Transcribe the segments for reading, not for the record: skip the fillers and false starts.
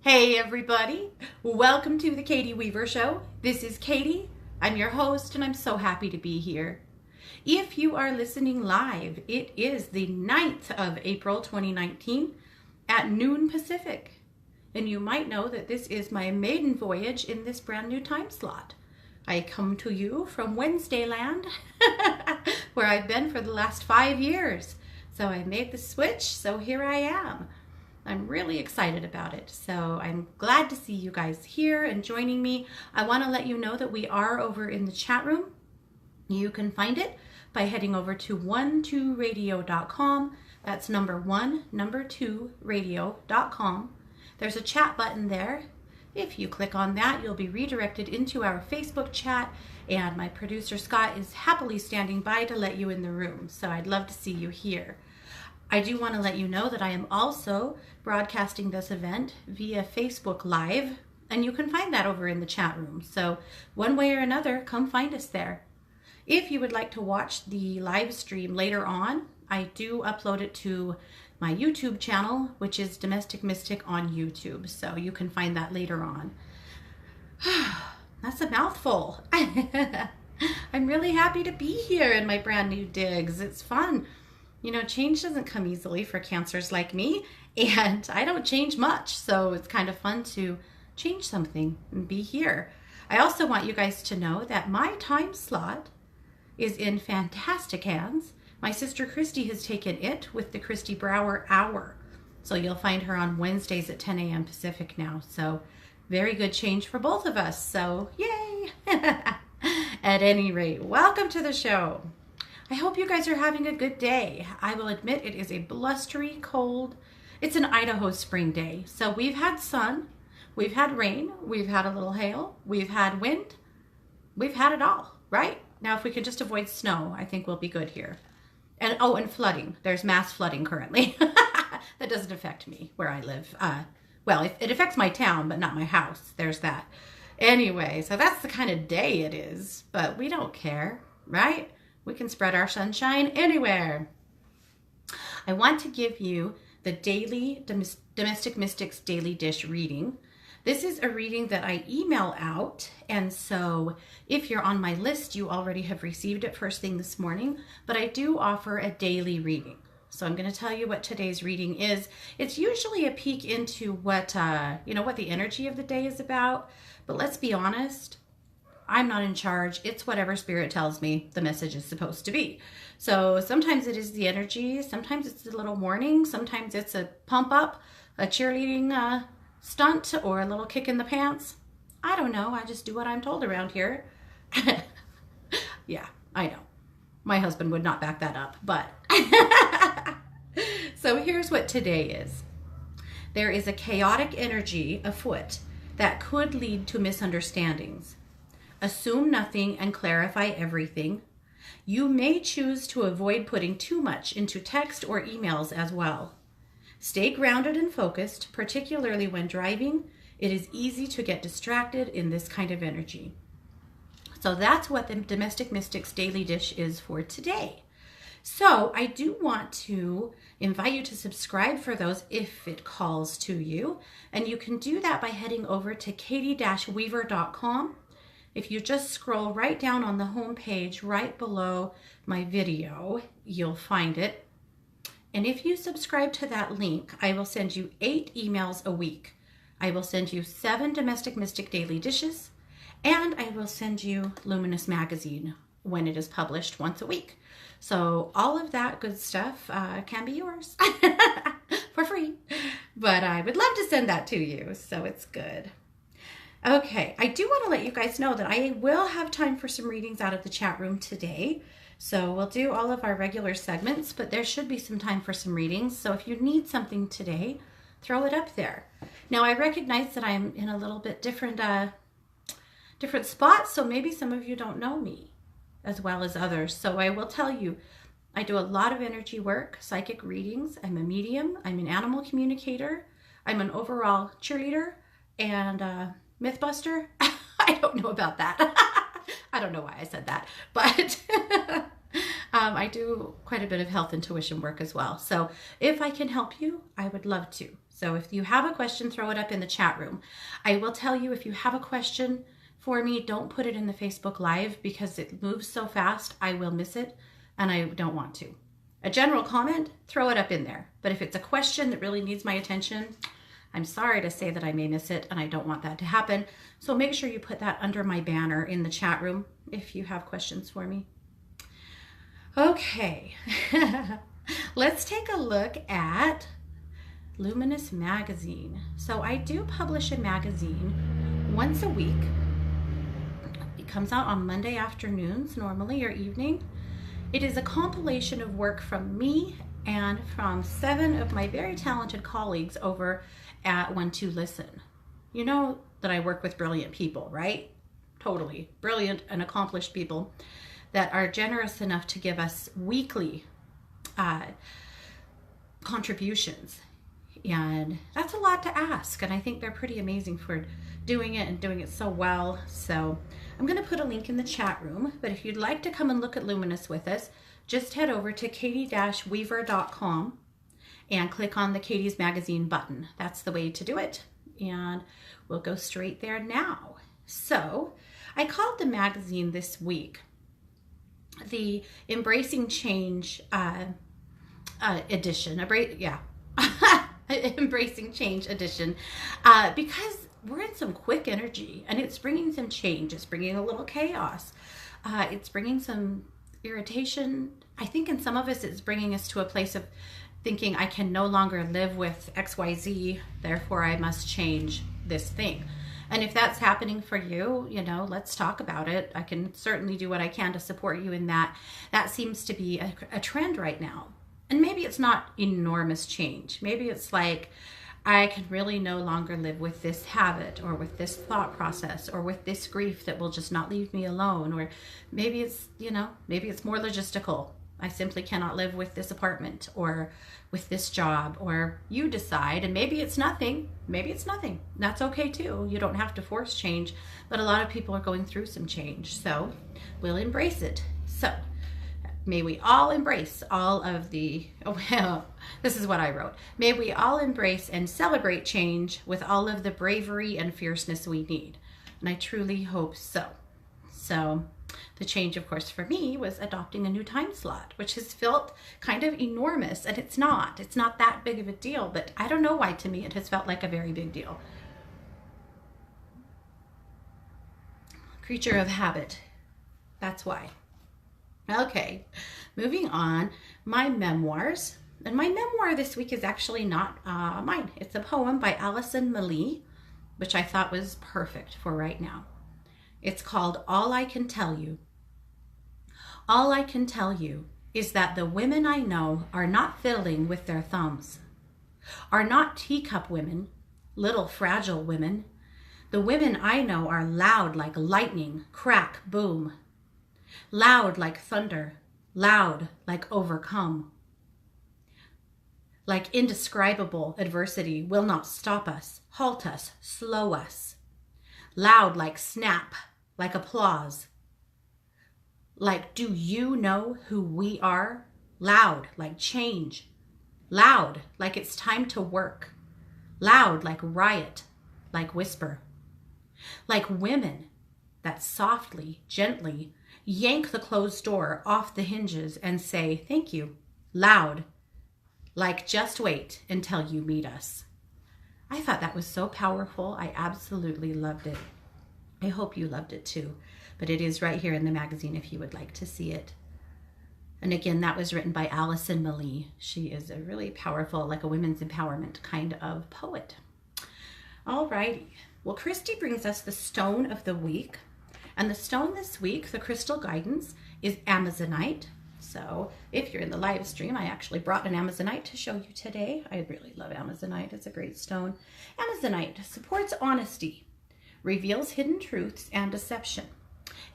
Hey everybody, welcome to the Katie Weaver Show. This is Katie, I'm your host and I'm so happy to be here. If you are listening live, it is the 9th of April 2019 at noon Pacific. And you might know that this is my maiden voyage in this brand new time slot. I come to you from Wednesday land, where I've been for the last 5 years. So I made the switch, so here I am. I'm really excited about it. So I'm glad to see you guys here and joining me. I want to let you know that we are over in the chat room. You can find it by heading over to 12radio.com. That's number 2 radio.com. There's a chat button there. If you click on that, you'll be redirected into our Facebook chat, and my producer Scott is happily standing by to let you in the room. So I'd love to see you here. I do want to let you know that I am also broadcasting this event via Facebook Live, and you can find that over in the chat room. So one way or another, come find us there. If you would like to watch the live stream later on, I do upload it to my YouTube channel, which is Domestic Mystic on YouTube. So you can find that later on. That's a mouthful. I'm really happy to be here in my brand new digs. It's fun. You know, change doesn't come easily for cancers like me, and I don't change much, so it's kind of fun to change something and be here. I also want you guys to know that my time slot is in fantastic hands. My sister Christy has taken it with the Christy Brower Hour, so you'll find her on Wednesdays at 10 a.m. Pacific now, so very good change for both of us, so yay! At any rate, welcome to the show. I hope you guys are having a good day. I will admit it is a blustery, cold, it's an Idaho spring day. So we've had sun, we've had rain, we've had a little hail, we've had wind, we've had it all, right? Now if we could just avoid snow, I think we'll be good here. And oh, and flooding. There's mass flooding currently. That doesn't affect me where I live. Well, it affects my town, but not my house. There's that. Anyway, so that's the kind of day it is, but we don't care, right? We can spread our sunshine anywhere. I want to give you the daily Domestic Mystics Daily Dish reading. This is a reading that I email out, and so if you're on my list, you already have received it first thing this morning, but I do offer a daily reading. So I'm going to tell you what today's reading is. It's usually a peek into what, what the energy of the day is about, but let's be honest, I'm not in charge. It's whatever spirit tells me the message is supposed to be. So sometimes it is the energy, sometimes it's a little warning, sometimes it's a pump up, a cheerleading stunt, or a little kick in the pants. I don't know. I just do what I'm told around here. Yeah, I know. My husband would not back that up, but so here's what today is. There is a chaotic energy afoot that could lead to misunderstandings. Assume nothing and clarify everything. You may choose to avoid putting too much into text or emails as well. Stay grounded and focused, particularly when driving. It is easy to get distracted in this kind of energy. So that's what the Domestic Mystics Daily Dish is for today. So I do want to invite you to subscribe for those if it calls to you. And you can do that by heading over to katie-weaver.com. If you just scroll right down on the home page right below my video, you'll find it. And if you subscribe to that link, I will send you 8 emails a week. I will send you 7 Domestic Mystic Daily Dishes, and I will send you Luminous Magazine when it is published once a week. So all of that good stuff can be yours for free, but I would love to send that to you, so it's good. Okay, I do want to let you guys know that I will have time for some readings out of the chat room today. So we'll do all of our regular segments, but there should be some time for some readings. So if you need something today, throw it up there. Now I recognize that I'm in a little bit different spot, so maybe some of you don't know me as well as others. So I will tell you, I do a lot of energy work, psychic readings. I'm a medium. I'm an animal communicator. I'm an overall cheerleader and Mythbuster. I don't know about that. I don't know why I said that, but I do quite a bit of health intuition work as well. So if I can help you, I would love to. So if you have a question, throw it up in the chat room. I will tell you, if you have a question for me, don't put it in the Facebook Live because it moves so fast, I will miss it and I don't want to. A general comment, throw it up in there. But if it's a question that really needs my attention, I'm sorry to say that I may miss it and I don't want that to happen. So make sure you put that under my banner in the chat room if you have questions for me. Okay, let's take a look at Luminous Magazine. So I do publish a magazine once a week. It comes out on Monday afternoons normally, or evening. It is a compilation of work from me and from 7 of my very talented colleagues over at One Two Listen. You know that I work with brilliant people, right? Totally brilliant and accomplished people that are generous enough to give us weekly contributions. And that's a lot to ask. And I think they're pretty amazing for doing it and doing it so well. So I'm going to put a link in the chat room. But if you'd like to come and look at Luminous with us, just head over to katie-weaver.com and click on the Katie's Magazine button. That's the way to do it. And we'll go straight there now. So I called the magazine this week the Embracing Change edition. Embracing Change edition, because we're in some quick energy and it's bringing some change. It's bringing a little chaos. It's bringing some irritation. I think in some of us, it's bringing us to a place of thinking I can no longer live with XYZ, therefore I must change this thing. And if that's happening for you, you know, let's talk about it. I can certainly do what I can to support you in that. That seems to be a trend right now. And maybe it's not enormous change. Maybe it's like, I can really no longer live with this habit or with this thought process or with this grief that will just not leave me alone. Or maybe it's, you know, maybe it's more logistical. I simply cannot live with this apartment or with this job, or you decide, and maybe it's nothing. Maybe it's nothing. That's okay too. You don't have to force change, but a lot of people are going through some change. So we'll embrace it. So may we all embrace all of the, this is what I wrote. May we all embrace and celebrate change with all of the bravery and fierceness we need. And I truly hope so. So the change, of course, for me was adopting a new time slot, which has felt kind of enormous, and it's not that big of a deal, but I don't know why to me it has felt like a very big deal. Creature of habit. That's why. Okay, moving on, my memoirs. And my memoir this week is actually not mine. It's a poem by Alison Malee, which I thought was perfect for right now. It's called All I Can Tell You. All I can tell you is that the women I know are not fiddling with their thumbs, are not teacup women, little fragile women. The women I know are loud like lightning, crack, boom. Loud like thunder, loud like overcome. Like indescribable adversity will not stop us, halt us, slow us. Loud like snap, like applause. Like, do you know who we are? Loud like change. Loud like it's time to work. Loud like riot, like whisper. Like women that softly, gently yank the closed door off the hinges and say, thank you. Loud like just wait until you meet us. I thought that was so powerful. I absolutely loved it. I hope you loved it too. But it is right here in the magazine if you would like to see it. And again, that was written by Alison Malee. She is a really powerful, like a women's empowerment kind of poet. All righty. Well, Christy brings us the stone of the week. And the stone this week, the crystal guidance, is Amazonite. So if you're in the live stream, I actually brought an Amazonite to show you today. I really love Amazonite. It's a great stone. Amazonite supports honesty, reveals hidden truths and deception.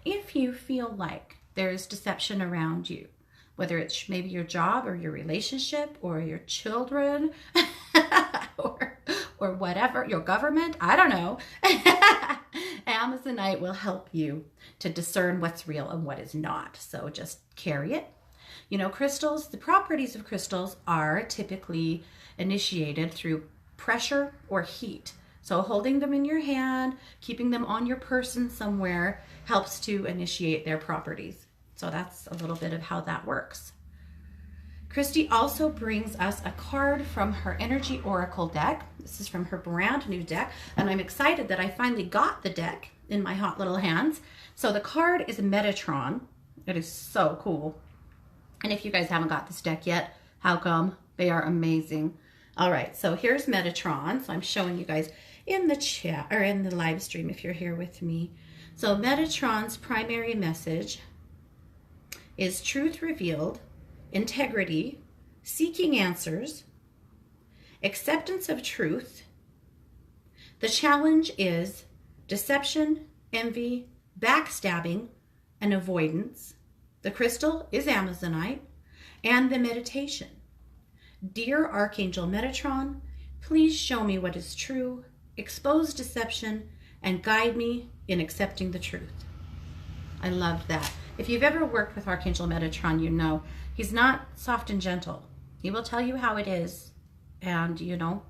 If you feel like there is deception around you, whether it's maybe your job or your relationship or your children or whatever, your government, I don't know, Amazonite will help you to discern what's real and what is not. So just carry it. You know, crystals, the properties of crystals are typically initiated through pressure or heat. So holding them in your hand, keeping them on your person somewhere helps to initiate their properties. So that's a little bit of how that works. Christy also brings us a card from her Energy Oracle deck. This is from her brand new deck, and I'm excited that I finally got the deck in my hot little hands. So the card is Metatron. It is so cool. And if you guys haven't got this deck yet, how come? They are amazing. All right, so here's Metatron. So I'm showing you guys in the chat or in the live stream if you're here with me. So Metatron's primary message is truth revealed, integrity, seeking answers, acceptance of truth. The challenge is deception, envy, backstabbing, and avoidance. The crystal is Amazonite, and the meditation. Dear Archangel Metatron, please show me what is true, expose deception, and guide me in accepting the truth. I love that. If you've ever worked with Archangel Metatron, you know he's not soft and gentle. He will tell you how it is, and you know,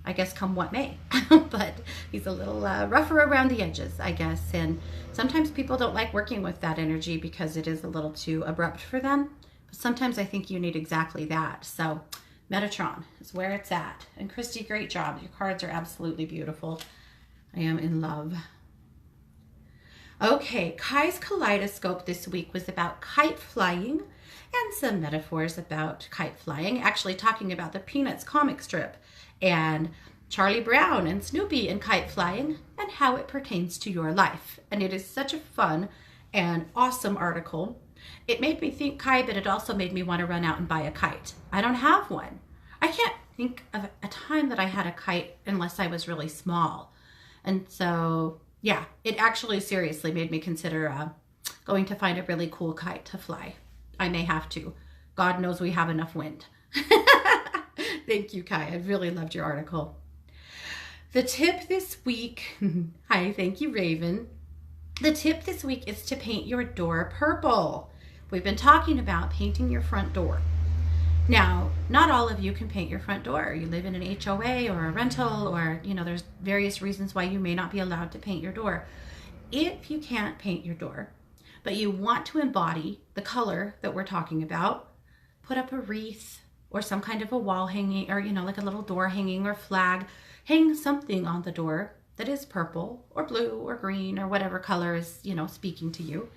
I guess come what may. But he's a little rougher around the edges, I guess. And sometimes people don't like working with that energy because it is a little too abrupt for them. But sometimes I think you need exactly that. So Metatron is where it's at. And Christy, great job. Your cards are absolutely beautiful. I am in love. Okay, Kai's kaleidoscope this week was about kite flying and some metaphors about kite flying, actually talking about the Peanuts comic strip and Charlie Brown and Snoopy and kite flying and how it pertains to your life. And it is such a fun and awesome article. It made me think kite, but it also made me want to run out and buy a kite. I don't have one. I can't think of a time that I had a kite unless I was really small. And so, yeah, it actually seriously made me consider going to find a really cool kite to fly. I may have to. God knows we have enough wind. Thank you, Kai. I really loved your article. The tip this week, hi, thank you, Raven. The tip this week is to paint your door purple. We've been talking about painting your front door. Now, not all of you can paint your front door. You live in an HOA or a rental, or, you know, there's various reasons why you may not be allowed to paint your door. If you can't paint your door, but you want to embody the color that we're talking about, put up a wreath or some kind of a wall hanging, or, you know, like a little door hanging or flag. Hang something on the door that is purple or blue or green or whatever color is, you know, speaking to you.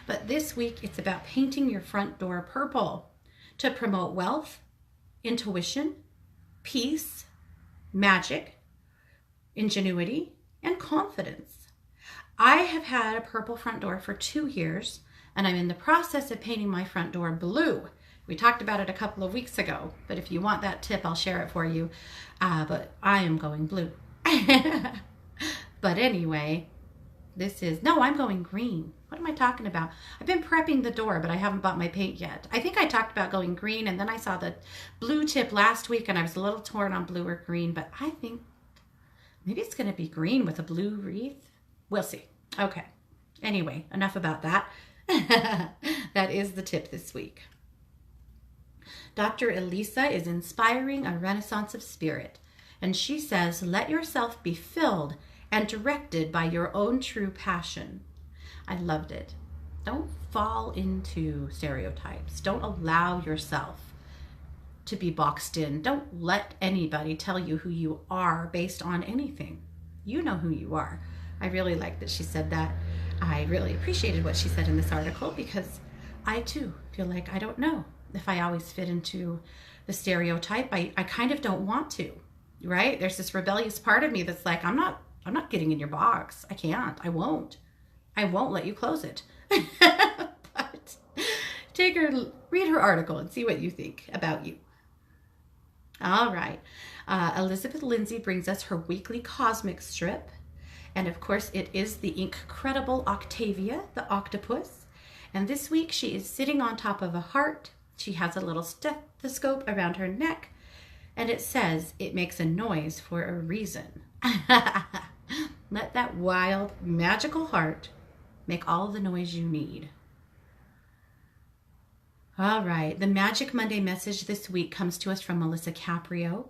But this week it's about painting your front door purple to promote wealth, intuition, peace, magic, ingenuity, and confidence. I have had a purple front door for 2 years, and I'm in the process of painting my front door blue. We talked about it a couple of weeks ago, but if you want that tip, I'll share it for you. But I am going blue. But anyway, I'm going green. What am I talking about? I've been prepping the door, but I haven't bought my paint yet. I think I talked about going green, and then I saw the blue tip last week, and I was a little torn on blue or green, but I think maybe it's going to be green with a blue wreath. We'll see. Okay. Anyway, enough about that. That is the tip this week. Dr. Elisa is inspiring a renaissance of spirit, and she says, let yourself be filled and directed by your own true passion. I loved it. Don't fall into stereotypes. Don't allow yourself to be boxed in. Don't let anybody tell you who you are based on anything. You know who you are. I really like that she said that. I really appreciated what she said in this article, because I too feel like I don't know if I always fit into the stereotype. I kind of don't want to, right? There's this rebellious part of me that's like, I'm not getting in your box. I can't. I won't let you close it. But read her article and see what you think about you. All right. Elizabeth Lindsay brings us her weekly cosmic strip. And of course, it is the incredible Octavia, the octopus. And this week she is sitting on top of a heart. She has a little stethoscope around her neck. And it says it makes a noise for a reason. Let that wild, magical heart make all the noise you need. All right. The Magic Monday message this week comes to us from Melissa Caprio,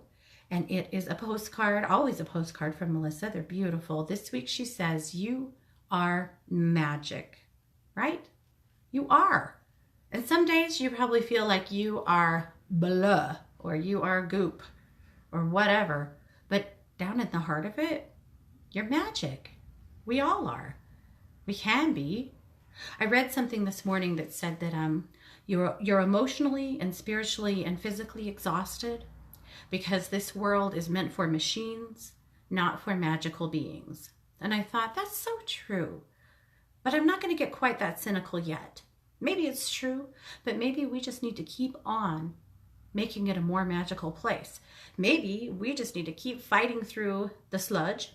and it is a postcard, always a postcard from Melissa. They're beautiful. This week she says, "You are magic," right? You are. And some days you probably feel like you are blah, or you are goop, or whatever. But down in the heart of it, you're magic. We all are. We can be. I read something this morning that said that you're emotionally and spiritually and physically exhausted because this world is meant for machines, not for magical beings. And I thought, that's so true. But I'm not going to get quite that cynical yet. Maybe it's true, but maybe we just need to keep on making it a more magical place. Maybe we just need to keep fighting through the sludge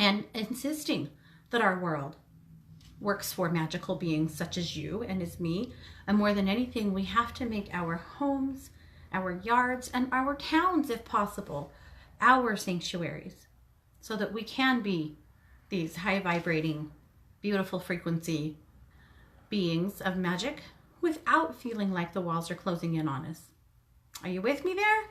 and insisting that our world works for magical beings such as you and as me. And more than anything, we have to make our homes, our yards, and our towns, if possible, our sanctuaries, so that we can be these high vibrating, beautiful frequency beings of magic without feeling like the walls are closing in on us. Are you with me there?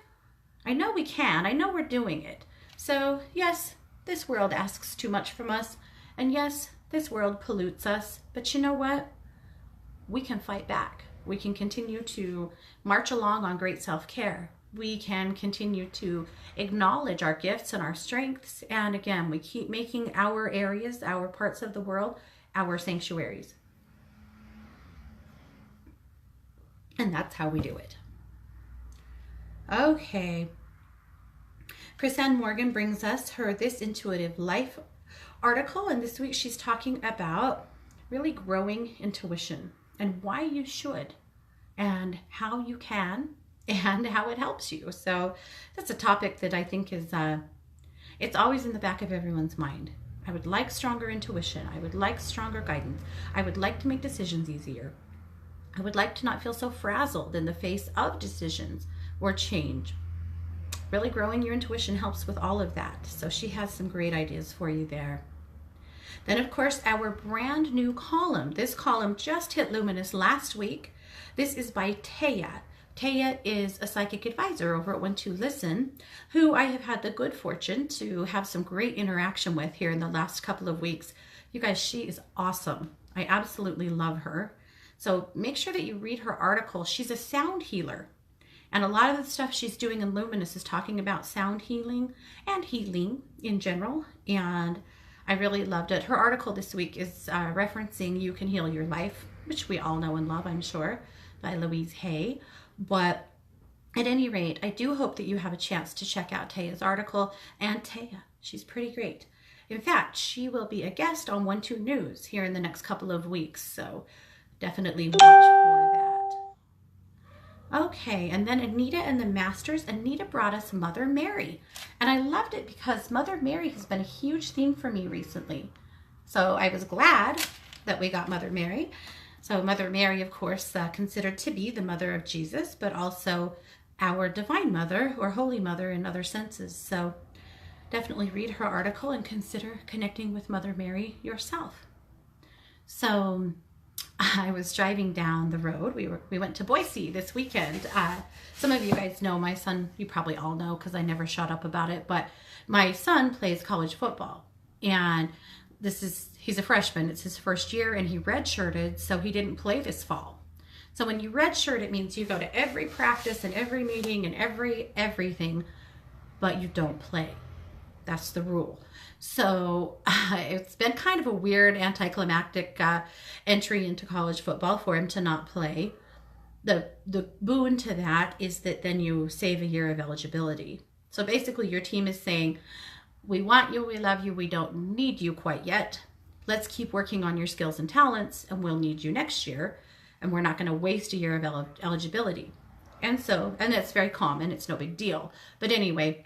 I know we can. I know we're doing it. So yes, this world asks too much from us. And yes, this world pollutes us. But you know what? We can fight back. We can continue to march along on great self-care. We can continue to acknowledge our gifts and our strengths. And again, we keep making our areas, our parts of the world, our sanctuaries. And that's how we do it. Okay. Chrisanne Morgan brings us her This Intuitive Life article. And this week she's talking about really growing intuition and why you should and how you can and how it helps you. So that's a topic that I think is, it's always in the back of everyone's mind. I would like stronger intuition. I would like stronger guidance. I would like to make decisions easier. I would like to not feel so frazzled in the face of decisions or change. Really growing your intuition helps with all of that. So she has some great ideas for you there. Then, of course, our brand new column. This column just hit Luminous last week. This is by Taya. Taya is a psychic advisor over at 12Listen, who I have had the good fortune to have some great interaction with here in the last couple of weeks. You guys, she is awesome. I absolutely love her. So make sure that you read her article. She's a sound healer. And a lot of the stuff she's doing in Luminous is talking about sound healing and healing in general. And I really loved it. Her article this week is referencing You Can Heal Your Life, which we all know and love, I'm sure, by Louise Hay. But at any rate, I do hope that you have a chance to check out Taya's article. And Taya, she's pretty great. In fact, she will be a guest on 12 News here in the next couple of weeks. So definitely watch for that. Okay, and then Anita and the Masters. Anita brought us Mother Mary. And I loved it because Mother Mary has been a huge theme for me recently. So I was glad that we got Mother Mary. So Mother Mary, of course, considered to be the mother of Jesus, but also our Divine Mother or Holy Mother in other senses. So definitely read her article and consider connecting with Mother Mary yourself. So I was driving down the road. We went to Boise this weekend. Some of you guys know my son, you probably all know because I never shut up about it, but my son plays college football. And he's a freshman. It's his first year and he redshirted, so he didn't play this fall. So when you redshirt, it means you go to every practice and every meeting and everything, but you don't play. That's the rule. So it's been kind of a weird anticlimactic entry into college football for him to not play. The boon to that is that then you save a year of eligibility. So basically your team is saying, we want you, we love you, we don't need you quite yet. Let's keep working on your skills and talents and we'll need you next year. And we're not going to waste a year of eligibility. And that's very common. It's no big deal. But anyway,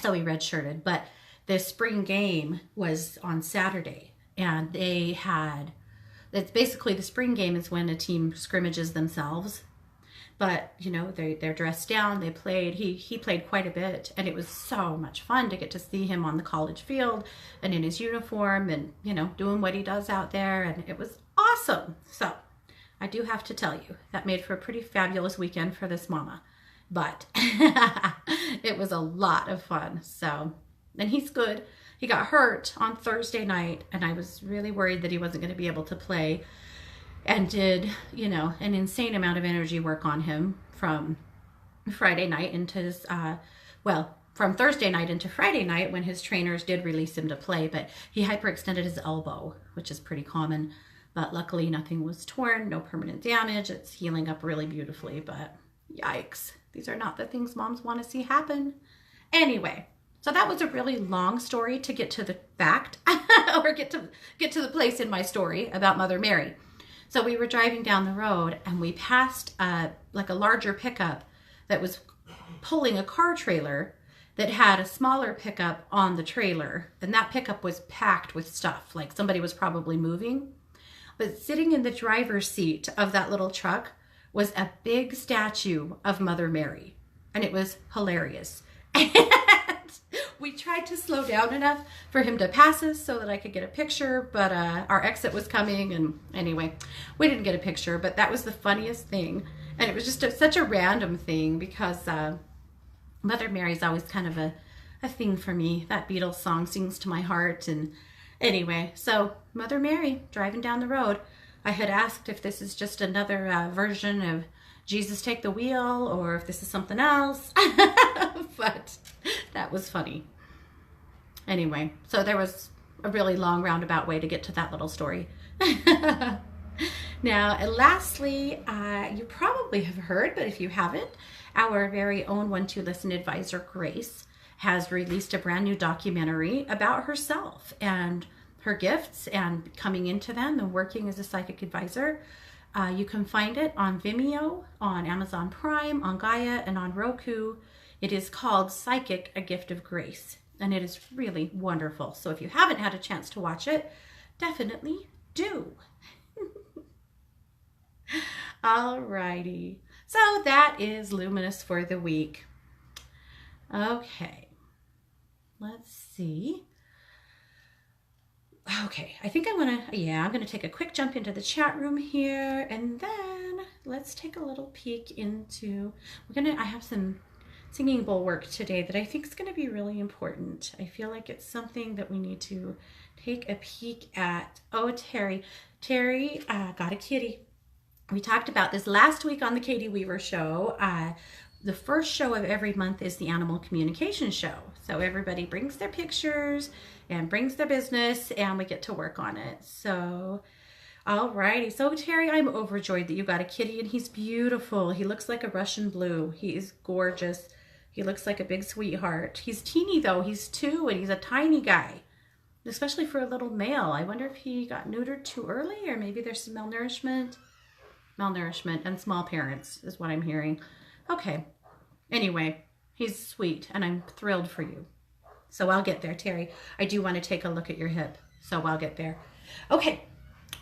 so we redshirted. But the spring game was on Saturday. And it's basically the spring game is when a team scrimmages themselves. But, you know, they're dressed down, they played, he played quite a bit, and it was so much fun to get to see him on the college field and in his uniform and, you know, doing what he does out there, and it was awesome. So I do have to tell you, that made for a pretty fabulous weekend for this mama. But it was a lot of fun. So, and he's good. He got hurt on Thursday night, and I was really worried that he wasn't going to be able to play, and did, you know, an insane amount of energy work on him from Friday night into his, from Thursday night into Friday night when his trainers did release him to play, but he hyperextended his elbow, which is pretty common, but luckily nothing was torn, no permanent damage. It's healing up really beautifully, but yikes. These are not the things moms want to see happen. Anyway, so that was a really long story to get to the fact or get to the place in my story about Mother Mary. So we were driving down the road and we passed like a larger pickup that was pulling a car trailer that had a smaller pickup on the trailer, and that pickup was packed with stuff, like somebody was probably moving. But sitting in the driver's seat of that little truck was a big statue of Mother Mary, and it was hilarious. And we tried to slow down enough for him to pass us so that I could get a picture, but our exit was coming, and anyway, we didn't get a picture, but that was the funniest thing. And it was just such a random thing because Mother Mary's always kind of a thing for me. That Beatles song sings to my heart. And anyway, so Mother Mary driving down the road. I had asked if this is just another version of Jesus Take the Wheel or if this is something else. But that was funny. Anyway, so there was a really long roundabout way to get to that little story. Now, lastly, you probably have heard, but if you haven't, our very own 1-2 Listen advisor, Grace, has released a brand new documentary about herself and her gifts and coming into them and working as a psychic advisor. You can find it on Vimeo, on Amazon Prime, on Gaia, and on Roku. It is called Psychic, A Gift of Grace, and it is really wonderful. So if you haven't had a chance to watch it, definitely do. Alrighty, so that is Luminous for the week. Okay, let's see. Okay, I think I'm gonna take a quick jump into the chat room here, and then let's take a little peek into, I have some singing bowl work today that I think is gonna be really important. I feel like it's something that we need to take a peek at. Oh, Terry got a kitty. We talked about this last week on the Katie Weaver Show. The first show of every month is the Animal Communication Show. So everybody brings their pictures and brings their business, and we get to work on it. So, alrighty. So Terry, I'm overjoyed that you got a kitty, and he's beautiful. He looks like a Russian blue. He is gorgeous. He looks like a big sweetheart. He's teeny though. He's 2, and he's a tiny guy, especially for a little male. I wonder if he got neutered too early, or maybe there's some malnourishment and small parents is what I'm hearing. Okay. Anyway, he's sweet and I'm thrilled for you. So I'll get there, Terry. I do want to take a look at your hip, so I'll get there. Okay,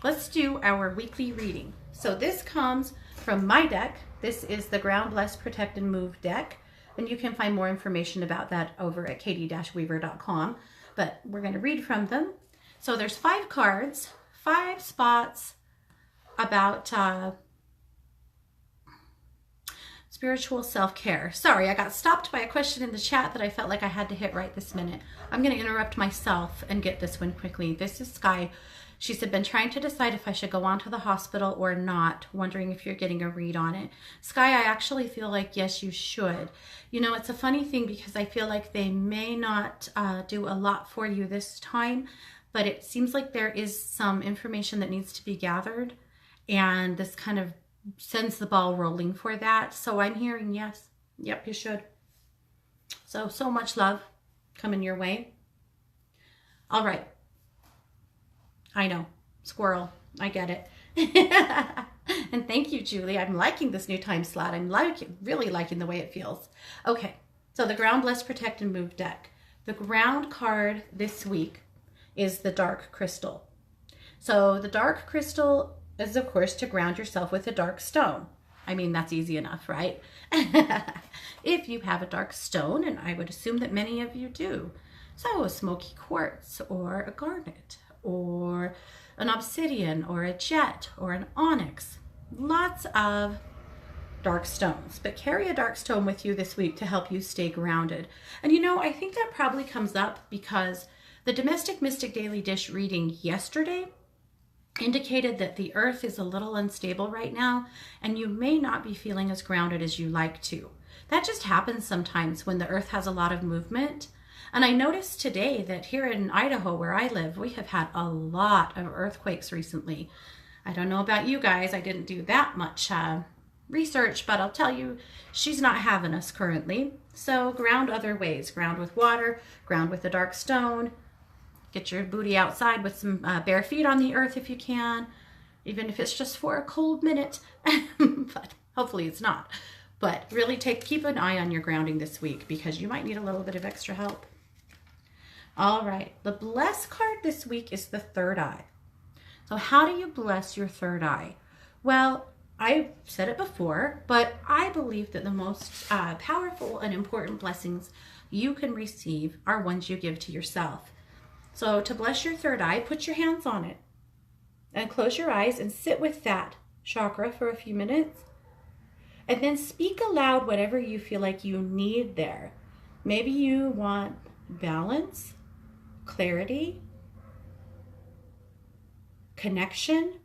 let's do our weekly reading. So this comes from my deck. This is the Ground, Bless, Protect, and Move deck. And you can find more information about that over at katie-weaver.com. But we're going to read from them. So there's 5 cards, 5 spots about spiritual self-care. Sorry, I got stopped by a question in the chat that I felt like I had to hit right this minute. I'm going to interrupt myself and get this one quickly. This is Sky. She said, been trying to decide if I should go on to the hospital or not, wondering if you're getting a read on it. Sky, I actually feel like, yes, you should. You know, it's a funny thing because I feel like they may not do a lot for you this time, but it seems like there is some information that needs to be gathered, and this kind of sends the ball rolling for that. So I'm hearing yes. Yep, you should. So much love coming your way. All right. I know. Squirrel. I get it. And thank you, Julie. I'm liking this new time slot. I'm really liking the way it feels. Okay. So the Ground, Bless, Protect, and Move deck. The ground card this week is the Dark Crystal. So the Dark Crystal is, of course, to ground yourself with a dark stone. I mean, that's easy enough, right? If you have a dark stone, and I would assume that many of you do. So a smoky quartz, or a garnet, or an obsidian, or a jet, or an onyx. lots of dark stones, but carry a dark stone with you this week to help you stay grounded. And you know, I think that probably comes up because the Domestic Mystic Daily Dish reading yesterday indicated that the earth is a little unstable right now, and you may not be feeling as grounded as you like to. That just happens sometimes when the earth has a lot of movement. And I noticed today that here in Idaho, where I live, we have had a lot of earthquakes recently. I don't know about you guys. I didn't do that much research, but I'll tell you, she's not having us currently. So ground other ways. Ground with water, ground with a dark stone. Get your booty outside with some bare feet on the earth if you can, even if it's just for a cold minute, but hopefully it's not. But really keep an eye on your grounding this week because you might need a little bit of extra help. All right, the bless card this week is the third eye. So how do you bless your third eye? Well, I said it before, but I believe that the most powerful and important blessings you can receive are ones you give to yourself. So to bless your third eye, put your hands on it and close your eyes and sit with that chakra for a few minutes. And then speak aloud whatever you feel like you need there. Maybe you want balance, clarity, connection.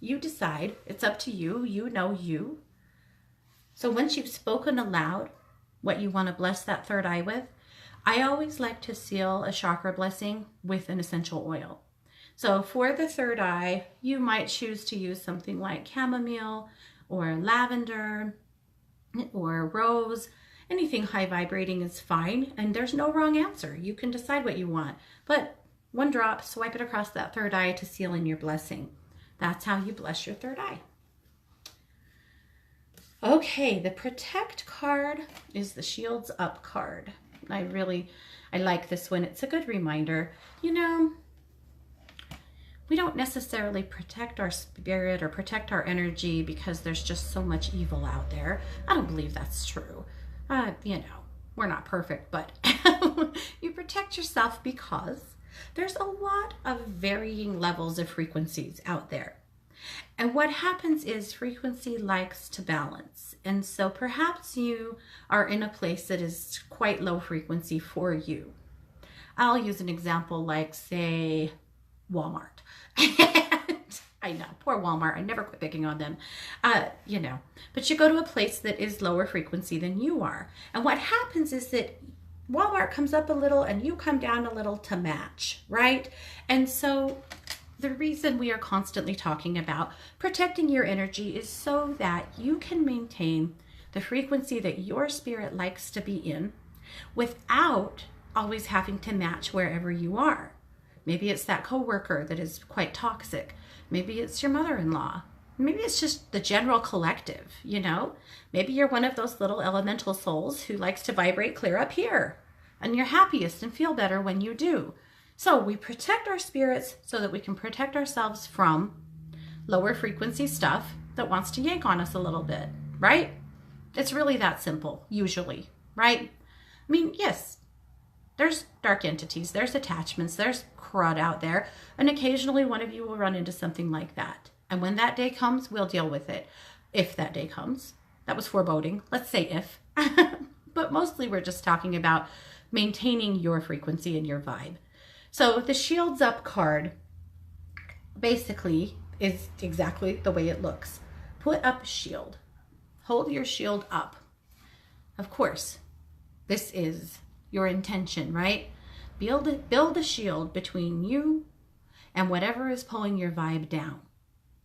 You decide. It's up to you. You know you. So once you've spoken aloud what you want to bless that third eye with, I always like to seal a chakra blessing with an essential oil. So for the third eye, you might choose to use something like chamomile or lavender or rose. Anything high vibrating is fine, and there's no wrong answer. You can decide what you want. But one drop, swipe it across that third eye to seal in your blessing. That's how you bless your third eye. Okay, the protect card is the shields up card. I like this one. It's a good reminder. You know, we don't necessarily protect our spirit or protect our energy because there's just so much evil out there. I don't believe that's true. You know, we're not perfect, but you protect yourself because there's a lot of varying levels of frequencies out there. And what happens is frequency likes to balance. And so perhaps you are in a place that is quite low frequency for you. I'll use an example like, say, Walmart. I know, poor Walmart. I never quit picking on them. You know, but you go to a place that is lower frequency than you are. And what happens is that Walmart comes up a little and you come down a little to match, right? And so the reason we are constantly talking about protecting your energy is so that you can maintain the frequency that your spirit likes to be in without always having to match wherever you are. Maybe it's that coworker that is quite toxic. Maybe it's your mother-in-law. Maybe it's just the general collective, you know? Maybe you're one of those little elemental souls who likes to vibrate clear up here, and you're happiest and feel better when you do. So we protect our spirits so that we can protect ourselves from lower frequency stuff that wants to yank on us a little bit, right? It's really that simple, usually, right? I mean, yes, there's dark entities, there's attachments, there's crud out there, and occasionally one of you will run into something like that. And when that day comes, we'll deal with it. If that day comes. That was foreboding. Let's say if. But mostly we're just talking about maintaining your frequency and your vibe. So the Shields Up card basically is exactly the way it looks. Put up a shield. Hold your shield up. Of course, this is your intention, right? Build a shield between you and whatever is pulling your vibe down.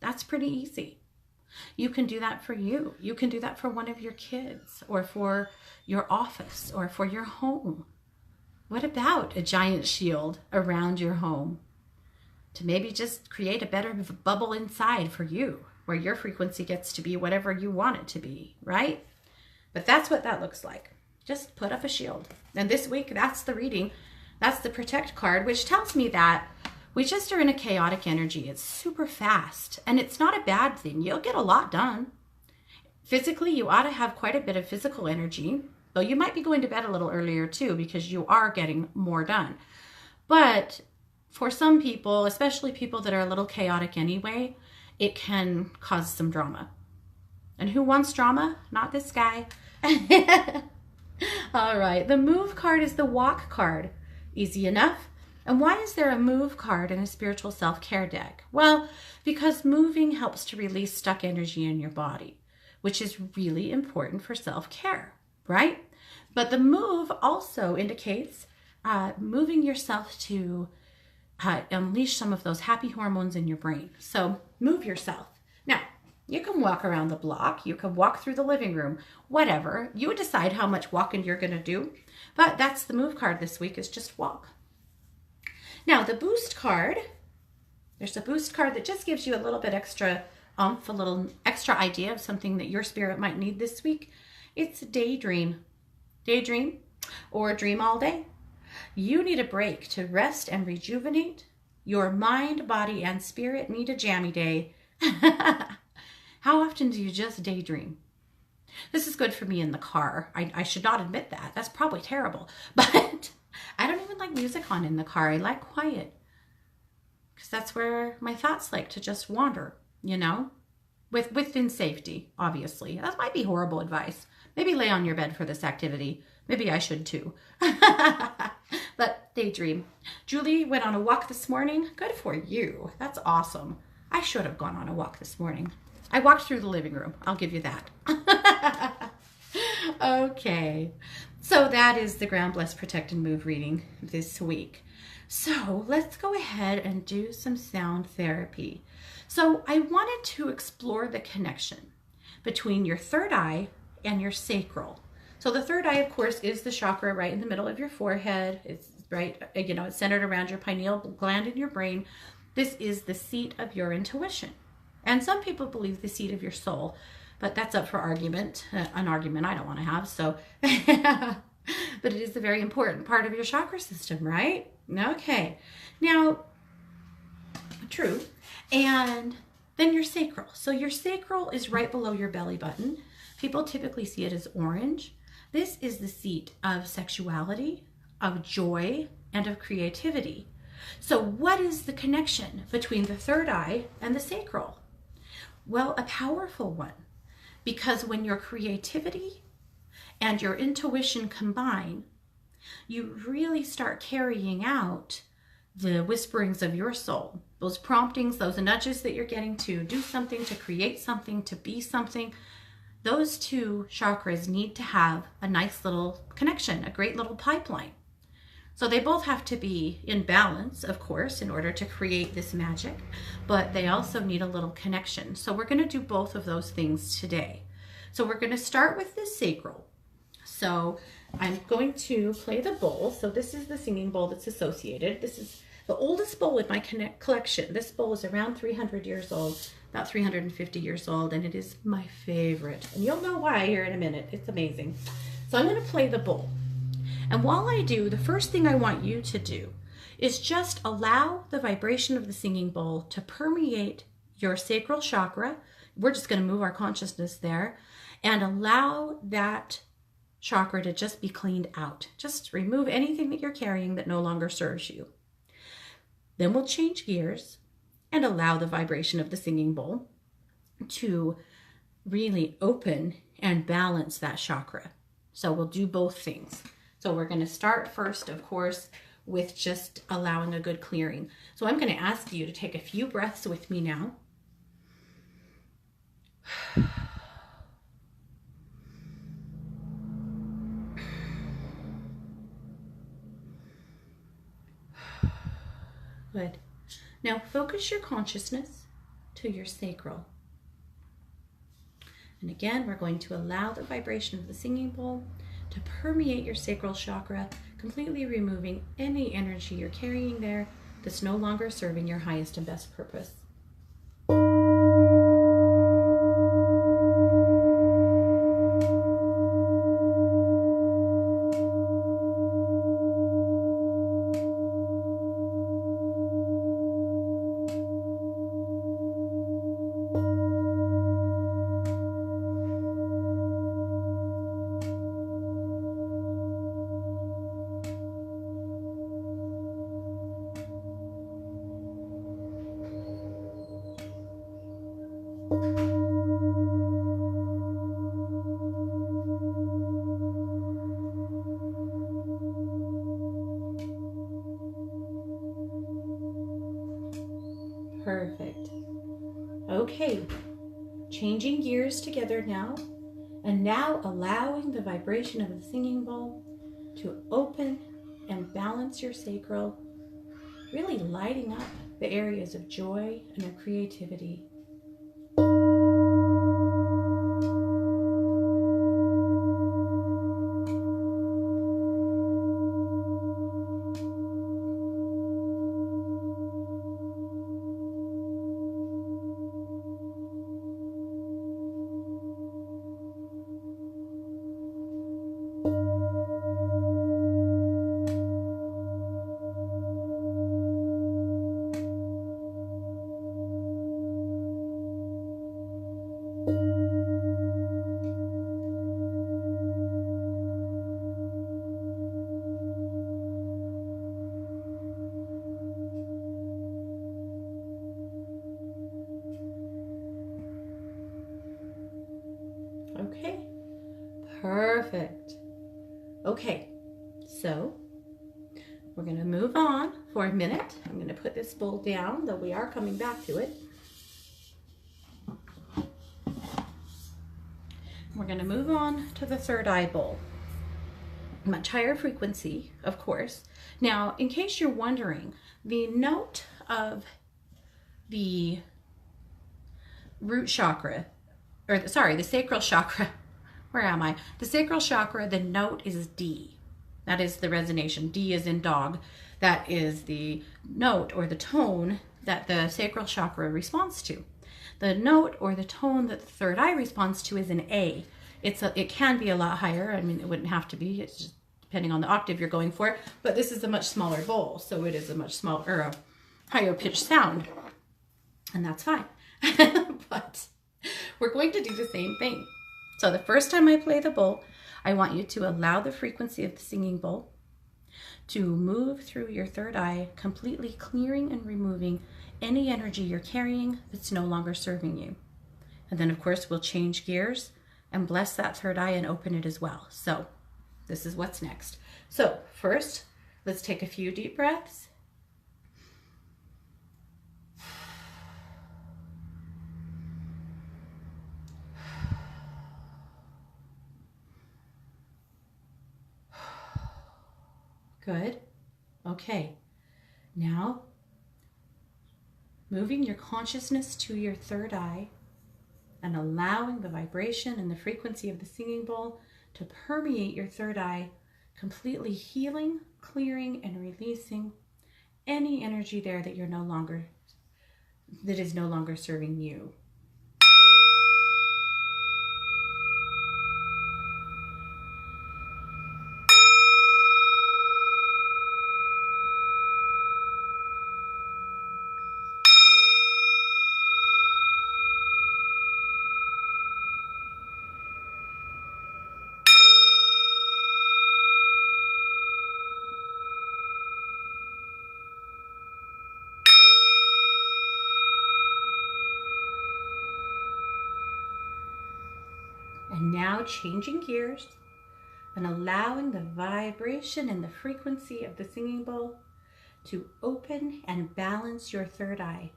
That's pretty easy. You can do that for you. You can do that for one of your kids or for your office or for your home. What about a giant shield around your home to maybe just create a better bubble inside for you where your frequency gets to be whatever you want it to be, right? But that's what that looks like. Just put up a shield. And this week, that's the reading. That's the protect card, which tells me that we just are in a chaotic energy. It's super fast, and it's not a bad thing. You'll get a lot done. Physically, you ought to have quite a bit of physical energy, though you might be going to bed a little earlier too because you are getting more done. But for some people, especially people that are a little chaotic anyway, it can cause some drama. And who wants drama? Not this guy. All right, the move card is the walk card. Easy enough. And why is there a move card in a spiritual self-care deck? Well, because moving helps to release stuck energy in your body, which is really important for self-care, right? But the move also indicates moving yourself to unleash some of those happy hormones in your brain. So move yourself. Now, you can walk around the block, you can walk through the living room, whatever. You would decide how much walking you're going to do, but that's the move card this week, is just walk. Now, the boost card, there's a boost card that just gives you a little bit extra a little extra idea of something that your spirit might need this week. It's daydream. Daydream or dream all day. You need a break to rest and rejuvenate. Your mind, body, and spirit need a jammy day. How often do you just daydream? This is good for me in the car. I should not admit that. That's probably terrible. But I don't even like music on in the car. I like quiet. Because that's where my thoughts like to just wander, you know? Within safety, obviously. That might be horrible advice. Maybe lay on your bed for this activity. Maybe I should too. But daydream. Julie went on a walk this morning. Good for you. That's awesome. I should have gone on a walk this morning. I walked through the living room. I'll give you that. Okay. So that is the Ground Bless Protect and Move reading this week. So let's go ahead and do some sound therapy. So I wanted to explore the connection between your third eye and your sacral. So the third eye, of course, is the chakra right in the middle of your forehead. It's right, it's centered around your pineal gland in your brain. This is the seat of your intuition. And some people believe the seat of your soul, but that's up for argument, an argument I don't want to have. So, but it is a very important part of your chakra system, right? Okay. Now, true. And then your sacral. So your sacral is right below your belly button. People typically see it as orange. This is the seat of sexuality, of joy, and of creativity. So what is the connection between the third eye and the sacral? Well, a powerful one, because when your creativity and your intuition combine, you really start carrying out the whisperings of your soul, those promptings, those nudges that you're getting to do something, to create something, to be something. Those two chakras need to have a nice little connection, a great little pipeline. So they both have to be in balance, of course, in order to create this magic, but they also need a little connection. So we're going to do both of those things today. So we're going to start with the sacral. So I'm going to play the bowl. So this is the singing bowl that's associated. This is the oldest bowl in my collection. This bowl is around 300 years old, about 350 years old, and it is my favorite. And you'll know why here in a minute. It's amazing. So I'm going to play the bowl. And while I do, the first thing I want you to do is just allow the vibration of the singing bowl to permeate your sacral chakra. We're just going to move our consciousness there and allow that chakra to just be cleaned out. Just remove anything that you're carrying that no longer serves you. Then we'll change gears and allow the vibration of the singing bowl to really open and balance that chakra. So we'll do both things. So we're going to start first, of course, with just allowing a good clearing. So I'm going to ask you to take a few breaths with me now. Good. Now focus your consciousness to your sacral. And again, we're going to allow the vibration of the singing bowl to permeate your sacral chakra, completely removing any energy you're carrying there that's no longer serving your highest and best purpose. Perfect. Okay, changing gears together now, and now allowing the vibration of the singing bowl to open and balance your sacral, really lighting up the areas of joy and of creativity. Okay, perfect. Okay, so we're going to move on for a minute. I'm going to put this bowl down, though we are coming back to it. We're going to move on to the third eye bowl. Much higher frequency, of course. Now, in case you're wondering, the note of the root chakra, or sorry, the sacral chakra, where am I? The sacral chakra, the note is D. That is the resonation. D is in dog. That is the note or the tone that the sacral chakra responds to. The note or the tone that the third eye responds to is an A. It can be a lot higher. I mean, it wouldn't have to be. It's just depending on the octave you're going for. But this is a much smaller bowl, so it is a much smaller, or a higher pitched sound, and that's fine. But we're going to do the same thing. So the first time I play the bowl, I want you to allow the frequency of the singing bowl to move through your third eye, completely clearing and removing any energy you're carrying that's no longer serving you. And then, of course, we'll change gears and bless that third eye and open it as well. So this is what's next. So first, let's take a few deep breaths. Good. Okay. Now, moving your consciousness to your third eye and allowing the vibration and the frequency of the singing bowl to permeate your third eye, completely healing, clearing, and releasing any energy there that is no longer serving you. And now changing gears and allowing the vibration and the frequency of the singing bowl to open and balance your third eye.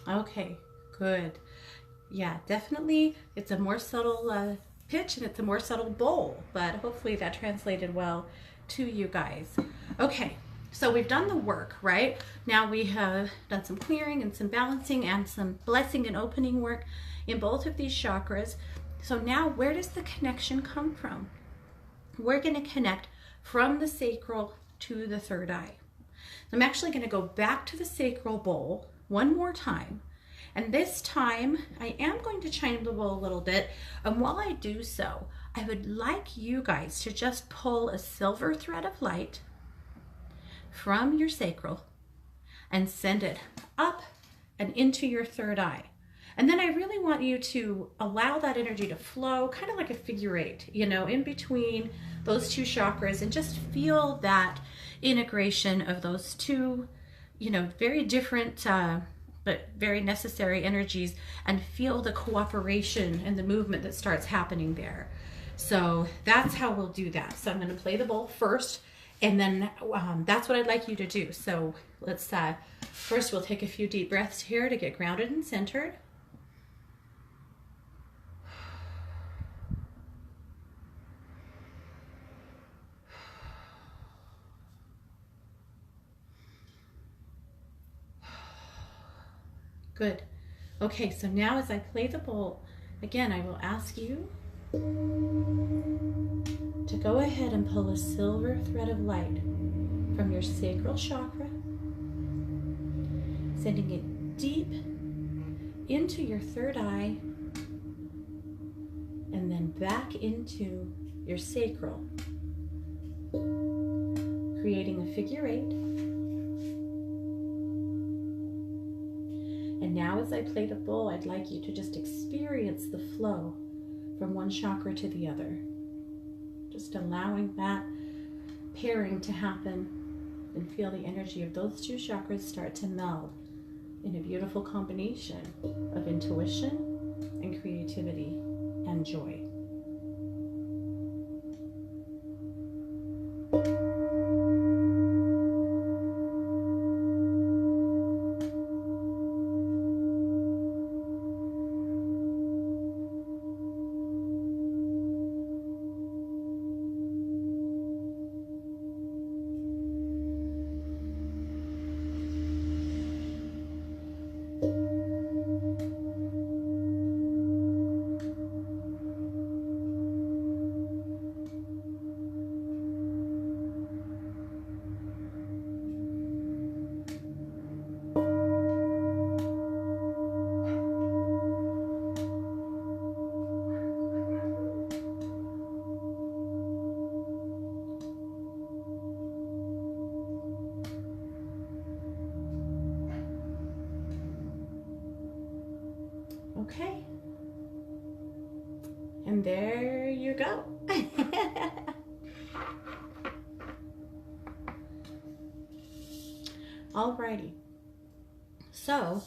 Okay, good. Yeah, definitely it's a more subtle pitch and it's a more subtle bowl, but hopefully that translated well to you guys. Okay, so we've done the work, right? Now we have done some clearing and some balancing and some blessing and opening work in both of these chakras. So now where does the connection come from? We're going to connect from the sacral to the third eye. I'm actually going to go back to the sacral bowl one more time. And this time I am going to chime the bowl a little bit. And while I do so, I would like you guys to just pull a silver thread of light from your sacral and send it up and into your third eye. And then I really want you to allow that energy to flow, kind of like a figure eight, you know, in between those two chakras, and just feel that integration of those two, you know, very different but very necessary energies, and feel the cooperation and the movement that starts happening there. So that's how we'll do that. So I'm going to play the bowl first, and then that's what I'd like you to do. So let's first we'll take a few deep breaths here to get grounded and centered. Good. Okay, so now as I play the bowl, again, I will ask you to go ahead and pull a silver thread of light from your sacral chakra, sending it deep into your third eye, and then back into your sacral, creating a figure eight. And now as I play the bowl, I'd like you to just experience the flow from one chakra to the other. Just allowing that pairing to happen, and feel the energy of those two chakras start to meld in a beautiful combination of intuition and creativity and joy. Okay, and there you go. Alrighty, so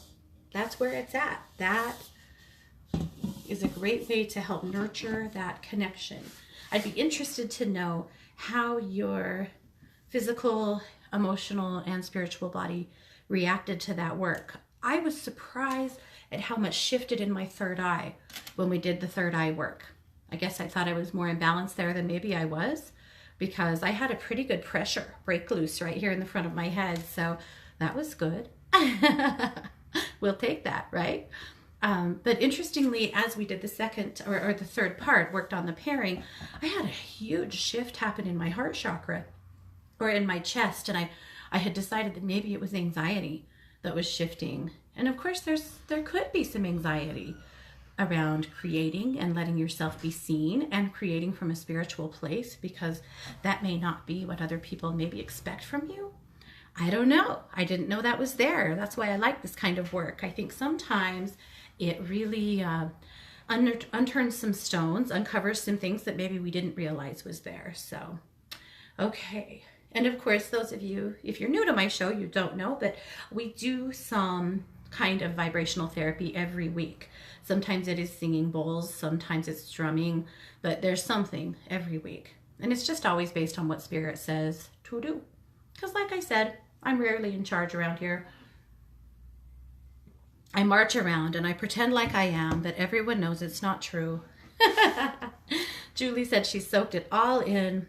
that's where it's at. That is a great way to help nurture that connection. I'd be interested to know how your physical, emotional, and spiritual body reacted to that work. I was surprised at how much shifted in my third eye when we did the third eye work. I guess I thought I was more imbalanced there than maybe I was, because I had a pretty good pressure break loose right here in the front of my head. So that was good. We'll take that, right? But interestingly, as we did the second or the third part, worked on the pairing, I had a huge shift happen in my heart chakra or in my chest. And I had decided that maybe it was anxiety that was shifting. And of course, there could be some anxiety around creating and letting yourself be seen and creating from a spiritual place, because that may not be what other people maybe expect from you. I don't know. I didn't know that was there. That's why I like this kind of work. I think sometimes it really unturns some stones, uncovers some things that maybe we didn't realize was there. So, okay. And of course, those of you, if you're new to my show, you don't know, but we do some kind of vibrational therapy every week. Sometimes it is singing bowls, sometimes it's drumming, but there's something every week. And it's just always based on what Spirit says to do. Because like I said, I'm rarely in charge around here. I march around and I pretend like I am, but everyone knows it's not true. Julie said she soaked it all in.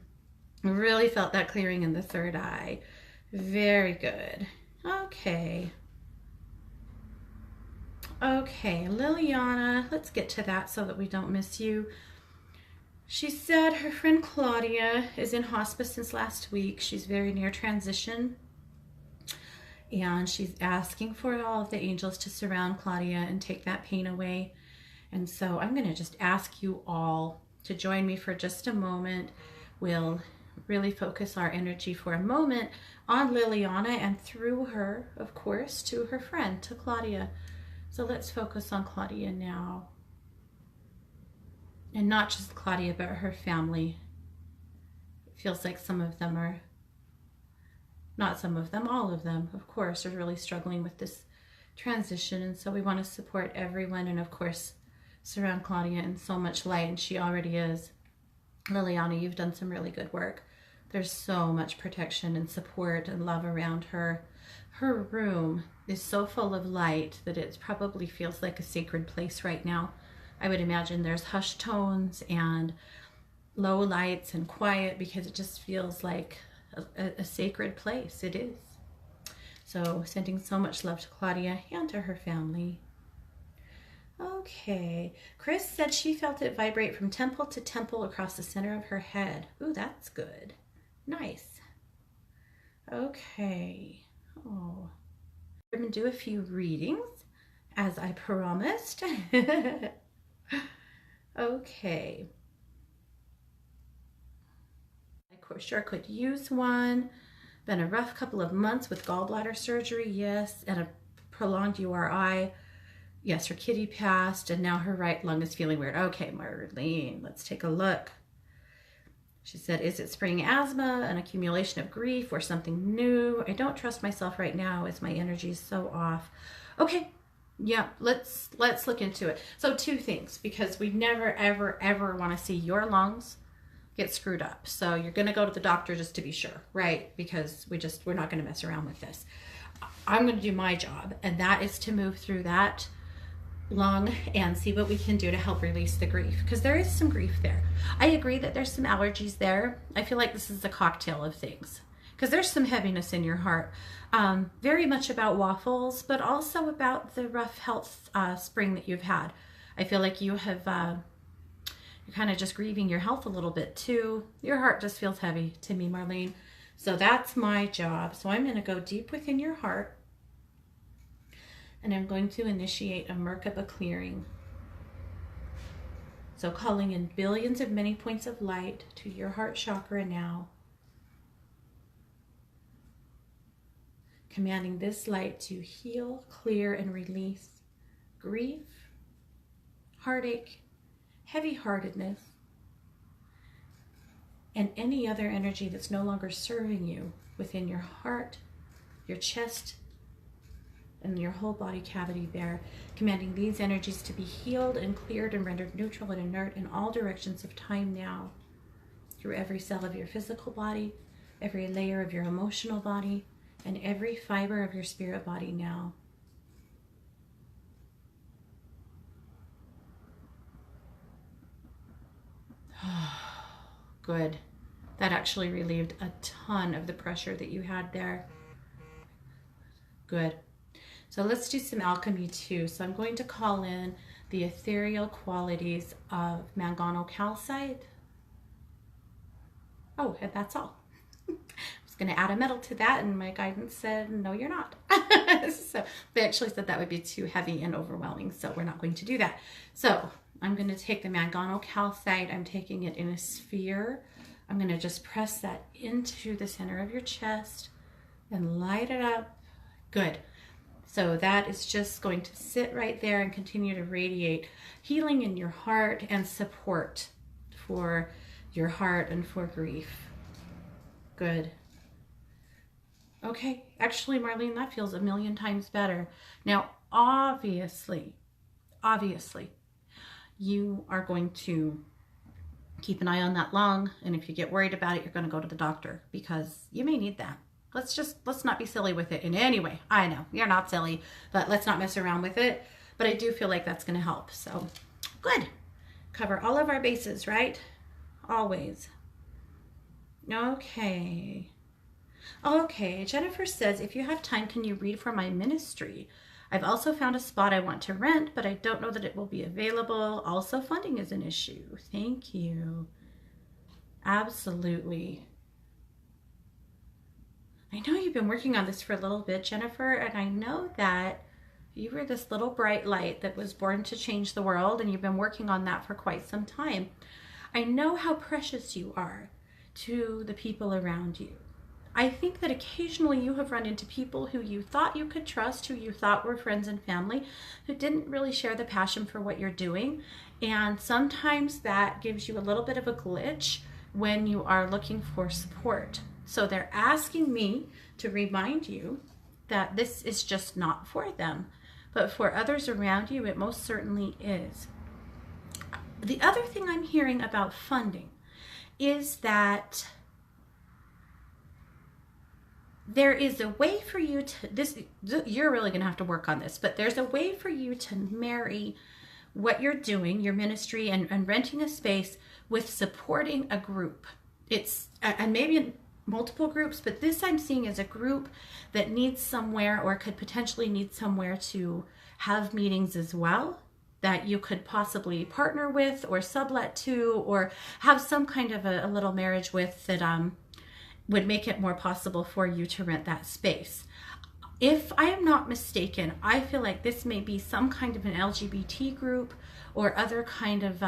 Really felt that clearing in the third eye. Very good. Okay. Okay, Liliana, let's get to that so that we don't miss you. She said her friend Claudia is in hospice since last week. She's very near transition. And she's asking for all of the angels to surround Claudia and take that pain away. And so I'm going to just ask you all to join me for just a moment. We'll really focus our energy for a moment on Liliana and through her, of course, to her friend, to Claudia. So let's focus on Claudia now. And not just Claudia, but her family. It feels like some of them are, not some of them, all of them, of course, are really struggling with this transition. And so we want to support everyone and, of course, surround Claudia in so much light, and she already is. Liliana, you've done some really good work. There's so much protection and support and love around her. Her room is so full of light that it probably feels like a sacred place right now. I would imagine there's hushed tones and low lights and quiet because it just feels like a sacred place. It is. So sending so much love to Claudia and to her family. Okay, Chris said she felt it vibrate from temple to temple across the center of her head. Ooh, that's good. Nice. Okay. Oh, I'm going to do a few readings as I promised. Okay. I sure could use one. Been a rough couple of months with gallbladder surgery, yes, and a prolonged URI. Yes, her kitty passed, and now her right lung is feeling weird. Okay, Marlene, let's take a look. She said, is it spring asthma, an accumulation of grief, or something new? I don't trust myself right now as my energy is so off. Okay, yeah, let's look into it. So two things, because we never, ever, ever want to see your lungs get screwed up. So you're going to go to the doctor just to be sure, right? Because we're not going to mess around with this. I'm going to do my job, and that is to move through that lung and see what we can do to help release the grief, because there is some grief there. I agree that there's some allergies there. I feel like this is a cocktail of things, because there's some heaviness in your heart, very much about waffles, but also about the rough health spring that you've had. I feel like you have you're kind of just grieving your health a little bit too. Your heart just feels heavy to me, Marlene. So that's my job. So I'm going to go deep within your heart, and I'm going to initiate a Merkaba clearing. So calling in billions of many points of light to your heart chakra now. Commanding this light to heal, clear, and release grief, heartache, heavy-heartedness, and any other energy that's no longer serving you within your heart, your chest, and your whole body cavity there, commanding these energies to be healed and cleared and rendered neutral and inert in all directions of time now, through every cell of your physical body, every layer of your emotional body, and every fiber of your spirit body now. Good. That actually relieved a ton of the pressure that you had there. Good. So let's do some alchemy too. So I'm going to call in the ethereal qualities of manganocalcite. Oh, and that's all. I was going to add a metal to that, and my guidance said, no, you're not. So they actually said that would be too heavy and overwhelming, so we're not going to do that. So I'm going to take the manganocalcite. I'm taking it in a sphere. I'm going to just press that into the center of your chest and light it up. Good. So that is just going to sit right there and continue to radiate healing in your heart and support for your heart and for grief. Good. Okay, actually, Marlene, that feels a million times better. Now, obviously, you are going to keep an eye on that lung, and if you get worried about it, you're going to go to the doctor, because you may need that. Let's not be silly with it in any way. I know, you're not silly, but let's not mess around with it. But I do feel like that's going to help. So, good. Cover all of our bases, right? Always. Okay. Okay, Jennifer says, if you have time, can you read for my ministry? I've also found a spot I want to rent, but I don't know that it will be available. Also, funding is an issue. Thank you. Absolutely. I know you've been working on this for a little bit, Jennifer, and I know that you were this little bright light that was born to change the world, and you've been working on that for quite some time. I know how precious you are to the people around you. I think that occasionally you have run into people who you thought you could trust, who you thought were friends and family, who didn't really share the passion for what you're doing. And sometimes that gives you a little bit of a glitch when you are looking for support. So they're asking me to remind you that this is just not for them. But for others around you, it most certainly is. The other thing I'm hearing about funding is that there is a way for you to, you're really going to have to work on this, but there's a way for you to marry what you're doing, your ministry and renting a space, with supporting a group. It's, and maybe multiple groups, but this I'm seeing as a group that needs somewhere, or could potentially need somewhere to have meetings as well, that you could possibly partner with or sublet to, or have some kind of a little marriage with, that would make it more possible for you to rent that space. If I am not mistaken, I feel like this may be some kind of an LGBT group or other kind of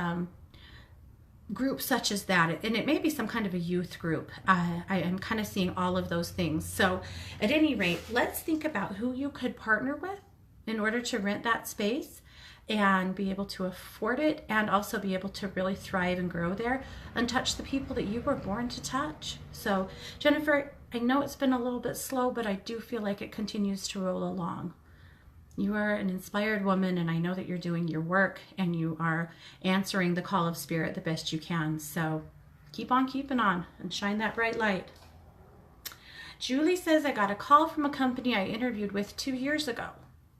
group such as that. And it may be some kind of a youth group. I am kind of seeing all of those things. So at any rate, let's think about who you could partner with in order to rent that space and be able to afford it, and also be able to really thrive and grow there and touch the people that you were born to touch. So Jennifer, I know it's been a little bit slow, but I do feel like it continues to roll along. You are an inspired woman, and I know that you're doing your work and you are answering the call of spirit the best you can. So keep on keeping on and shine that bright light. Julie says, I got a call from a company I interviewed with 2 years ago.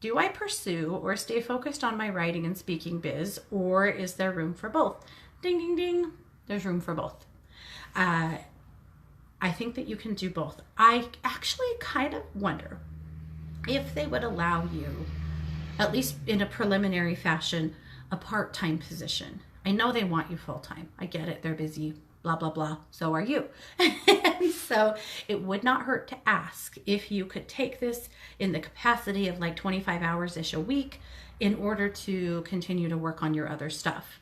Do I pursue or stay focused on my writing and speaking biz, or is there room for both? Ding, ding, ding. There's room for both. I think that you can do both. I actually kind of wonder if they would allow you, at least in a preliminary fashion, a part-time position. I know they want you full-time. I get it. They're busy, blah, blah, blah. So are you. And so it would not hurt to ask if you could take this in the capacity of like 25 hours-ish a week in order to continue to work on your other stuff.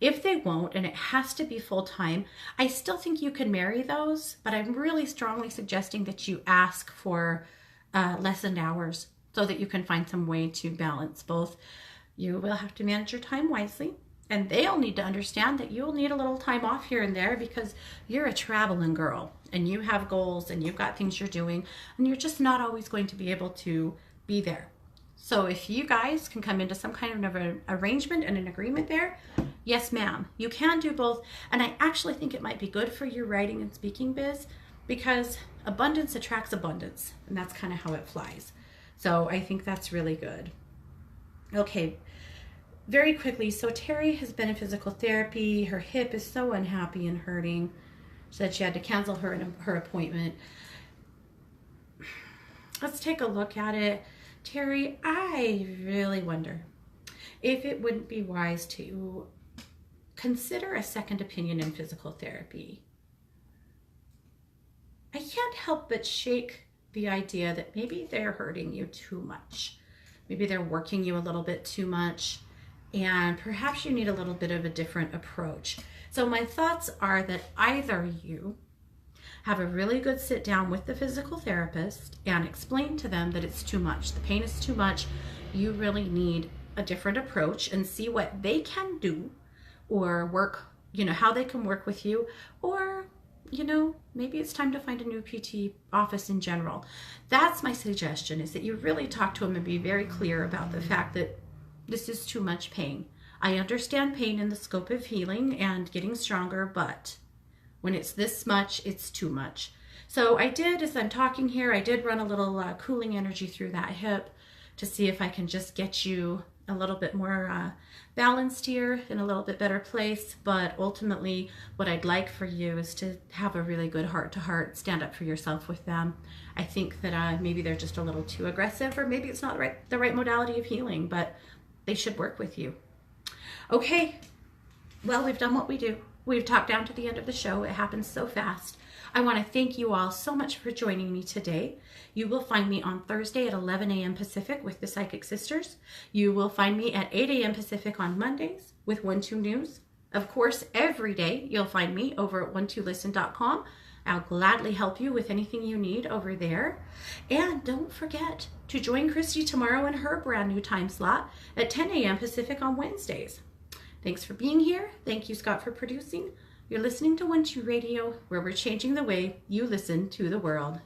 If they won't, and it has to be full-time, I still think you can marry those, but I'm really strongly suggesting that you ask for lessened hours so that you can find some way to balance both. You will have to manage your time wisely, and they'll need to understand that you'll need a little time off here and there because you're a traveling girl and you have goals and you've got things you're doing, and you're just not always going to be able to be there. So if you guys can come into some kind of an arrangement and an agreement there, yes ma'am, you can do both. And I actually think it might be good for your writing and speaking biz, because abundance attracts abundance, and that's kind of how it flies. So I think that's really good. Okay, very quickly, so Terry has been in physical therapy. Her hip is so unhappy and hurting. Said she had to cancel her appointment. Let's take a look at it. Terry, I really wonder if it wouldn't be wise to consider a second opinion in physical therapy. I can't help but shake the idea that maybe they're hurting you too much. Maybe they're working you a little bit too much, and perhaps you need a little bit of a different approach. So my thoughts are that either you have a really good sit down with the physical therapist and explain to them that it's too much. The pain is too much. You really need a different approach, and see what they can do, or work, how they can work with you, or maybe it's time to find a new PT office in general. That's my suggestion, is that you really talk to them and be very clear about the fact that this is too much pain. I understand pain in the scope of healing and getting stronger, but when it's this much, it's too much. So I did, as I'm talking here, I did run a little cooling energy through that hip to see if I can just get you a little bit more balanced here, in a little bit better place. But ultimately, what I'd like for you is to have a really good heart-to-heart, stand up for yourself with them. I think that maybe they're just a little too aggressive, or maybe it's not the right modality of healing, but they should work with you. Okay, well, we've done what we do. we've talked down to the end of the show. It happens so fast. I want to thank you all so much for joining me today. You will find me on Thursday at 11 a.m. Pacific with the Psychic Sisters. You will find me at 8 a.m. Pacific on Mondays with 12 News. Of course, every day you'll find me over at 12listen.com. I'll gladly help you with anything you need over there. And don't forget to join Christy tomorrow in her brand new time slot at 10 a.m. Pacific on Wednesdays. Thanks for being here. Thank you, Scott, for producing. You're listening to 12 Radio, where we're changing the way you listen to the world.